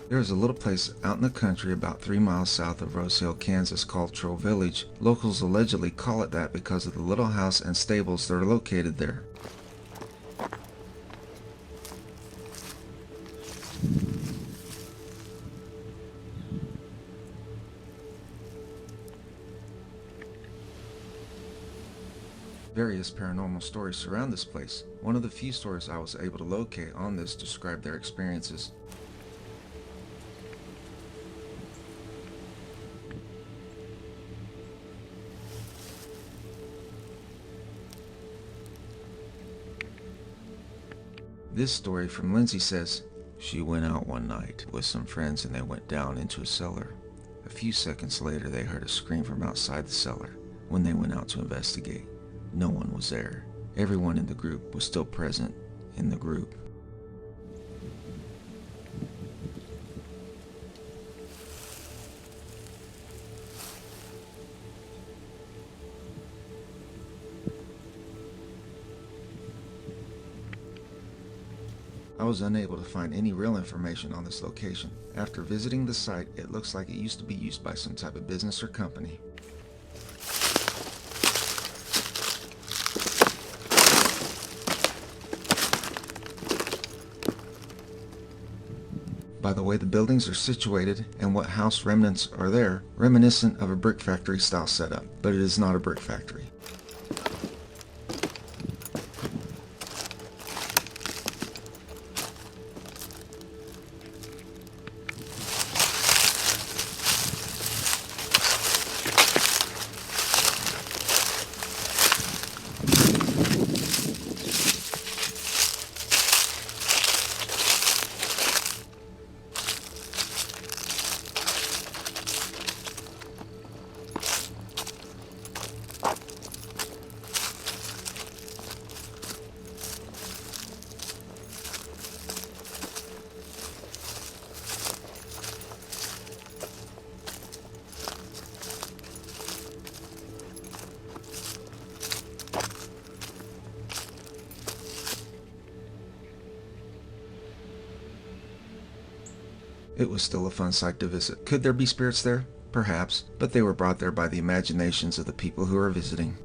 There is a little place out in the country about 3 miles south of Rose Hill, Kansas called Troll Village. Locals allegedly call it that because of the little house and stables that are located there. Various paranormal stories surround this place. One of the few stories I was able to locate on this described their experiences. This story from Lindsay says, "She went out one night with some friends and they went down into a cellar. A few seconds later they heard a scream from outside the cellar. When they went out to investigate, no one was there. Everyone in the group was still present in the group." I was unable to find any real information on this location. After visiting the site, it looks like it used to be used by some type of business or company. By the way the buildings are situated and what house remnants are there, reminiscent of a brick factory style setup, but it is not a brick factory. It was still a fun site to visit. Could there be spirits there? Perhaps, but they were brought there by the imaginations of the people who are visiting.